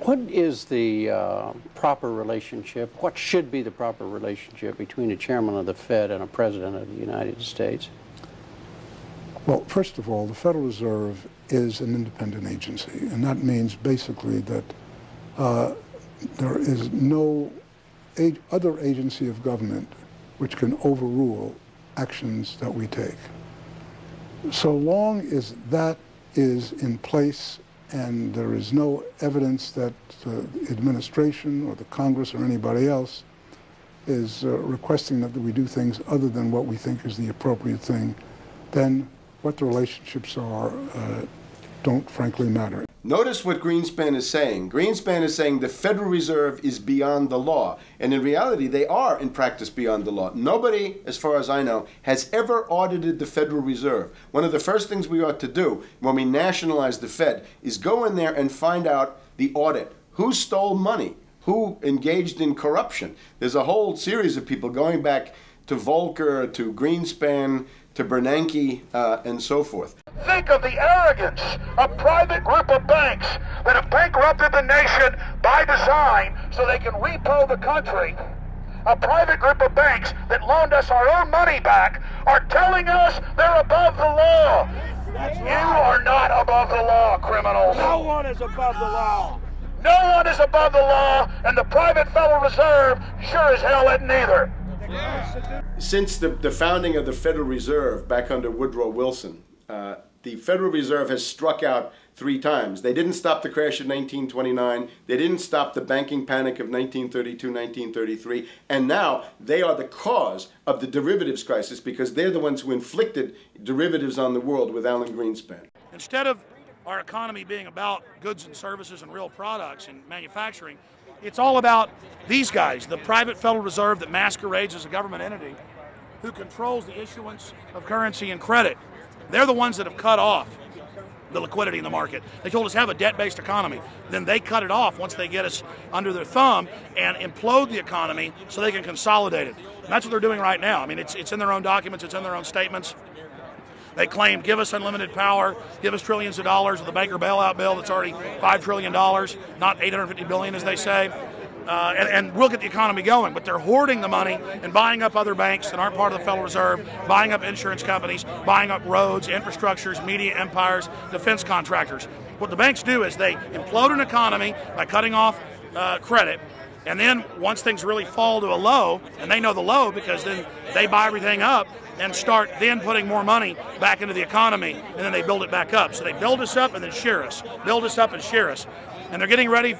What is the proper relationship, what should be the proper relationship between a chairman of the Fed and a president of the United States? Well, first of all, the Federal Reserve is an independent agency, and that means basically that there is no other agency of government which can overrule actions that we take. So long as that is in place and there is no evidence that the administration or the Congress or anybody else is requesting that we do things other than what we think is the appropriate thing, then what the relationships are don't frankly matter. Notice what Greenspan is saying. Greenspan is saying the Federal Reserve is beyond the law. And in reality, they are in practice beyond the law. Nobody, as far as I know, has ever audited the Federal Reserve. One of the first things we ought to do when we nationalize the Fed is go in there and find out the audit. Who stole money? Who engaged in corruption? There's a whole series of people going back to Volcker, to Greenspan, to Bernanke, and so forth. Think of the arrogance of private group of banks that have bankrupted the nation by design so they can repo the country. A private group of banks that loaned us our own money back are telling us they're above the law. You are not above the law, criminals. No one is above the law. No one is above the law, and the private Federal Reserve sure as hell isn't either. Since the founding of the Federal Reserve back under Woodrow Wilson, the Federal Reserve has struck out 3 times. They didn't stop the crash of 1929. They didn't stop the banking panic of 1932, 1933. And now they are the cause of the derivatives crisis because they're the ones who inflicted derivatives on the world with Alan Greenspan. Instead of our economy being about goods and services and real products and manufacturing, it's all about these guys, the private Federal Reserve that masquerades as a government entity who controls the issuance of currency and credit. They're the ones that have cut off the liquidity in the market. They told us have a debt-based economy. Then they cut it off once they get us under their thumb and implode the economy so they can consolidate it. And that's what they're doing right now. I mean, it's in their own documents, it's in their own statements. They claim, give us unlimited power, give us trillions of dollars with the Baker bailout bill that's already $5 trillion, not $850 billion as they say. And we'll get the economy going, but they're hoarding the money and buying up other banks that aren't part of the Federal Reserve, buying up insurance companies, buying up roads, infrastructures, media empires, defense contractors. What the banks do is they implode an economy by cutting off credit, and then once things really fall to a low, and they know the low because then they buy everything up and start then putting more money back into the economy, and then they build it back up. So they build us up and then shear us, build us up and shear us. And they're getting ready.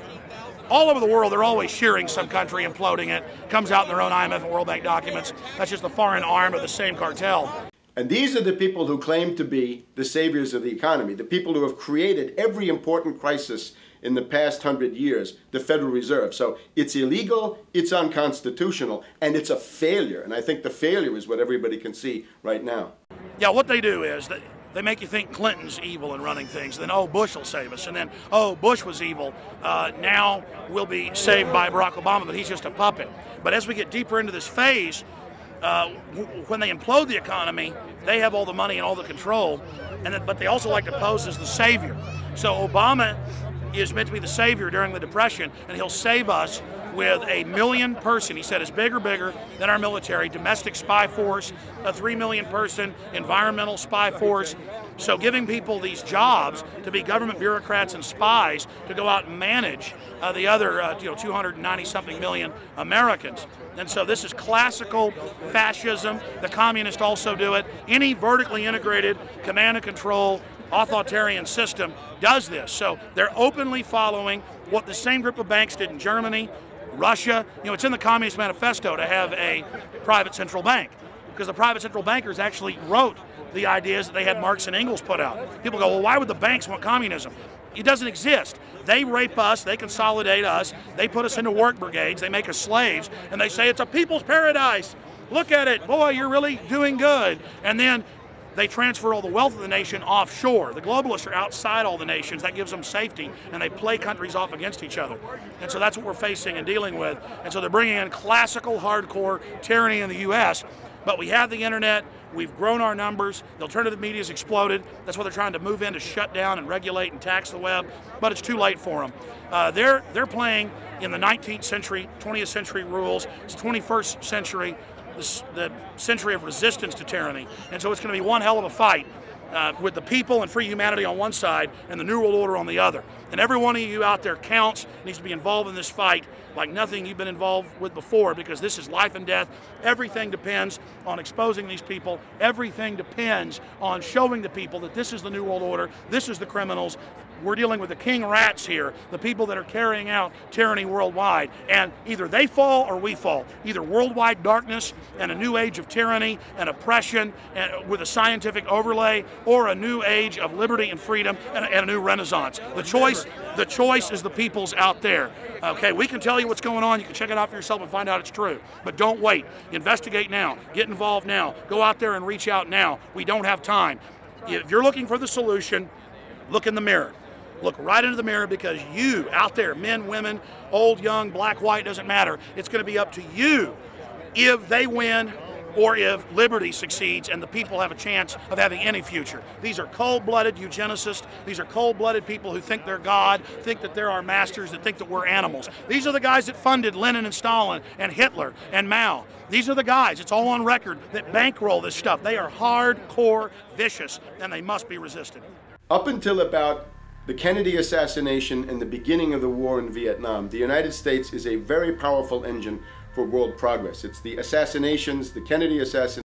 All over the world, they're always shearing some country, imploding it. Comes out in their own IMF and World Bank documents. That's just the foreign arm of the same cartel. And these are the people who claim to be the saviors of the economy, the people who have created every important crisis in the past 100 years, the Federal Reserve. So it's illegal, it's unconstitutional, and it's a failure. And I think the failure is what everybody can see right now. Yeah, what they do is they make you think Clinton's evil in running things. Then, oh, Bush will save us. And then, oh, Bush was evil. Now we'll be saved by Barack Obama, but he's just a puppet. But as we get deeper into this phase, when they implode the economy, they have all the money and all the control. But they also like to pose as the savior. So Obama is meant to be the savior during the Depression, and he'll save us with a 1 million person, he said, is bigger than our military, domestic spy force, a 3 million person environmental spy force. So giving people these jobs to be government bureaucrats and spies to go out and manage the other 290-something million Americans. And so this is classical fascism. The communists also do it. Any vertically integrated command and control authoritarian system does this. So they're openly following what the same group of banks did in Germany, Russia. It's in the Communist Manifesto to have a private central bank because the private central bankers actually wrote the ideas that they had Marx and Engels put out. People go, well, why would the banks want communism? It doesn't exist. They rape us, they consolidate us, they put us into work brigades, they make us slaves, and they say it's a people's paradise. Look at it, boy, you're really doing good. And then they transfer all the wealth of the nation offshore. The globalists are outside all the nations. That gives them safety, and they play countries off against each other. And so that's what we're facing and dealing with. And so they're bringing in classical, hardcore tyranny in the U.S. But we have the internet. We've grown our numbers. The alternative media has exploded. That's why they're trying to move in to shut down and regulate and tax the web. But it's too late for them. They're playing in the 19th century, 20th century rules. It's 21st century, the century of resistance to tyranny. And so it's going to be one hell of a fight with the people and free humanity on one side and the New World Order on the other. And every one of you out there counts, needs to be involved in this fight like nothing you've been involved with before, because this is life and death. Everything depends on exposing these people. Everything depends on showing the people that this is the New World Order, this is the criminals. We're dealing with the king rats here, the people that are carrying out tyranny worldwide. And either they fall or we fall. Either worldwide darkness and a new age of tyranny and oppression and with a scientific overlay, or a new age of liberty and freedom and a new renaissance. The choice is the people's out there. Okay, we can tell you what's going on. You can check it out for yourself and find out it's true. But don't wait. Investigate now. Get involved now. Go out there and reach out now. We don't have time. If you're looking for the solution, look in the mirror. Look right into the mirror, because you out there, men, women, old, young, black, white, doesn't matter. It's going to be up to you if they win or if liberty succeeds and the people have a chance of having any future. These are cold-blooded eugenicists. These are cold-blooded people who think they're God, think that they're our masters, that think that we're animals. These are the guys that funded Lenin and Stalin and Hitler and Mao. These are the guys, it's all on record, that bankroll this stuff. They are hardcore vicious, and they must be resisted. Up until about the Kennedy assassination and the beginning of the war in Vietnam, the United States is a very powerful engine for world progress. It's the assassinations, the Kennedy assassination,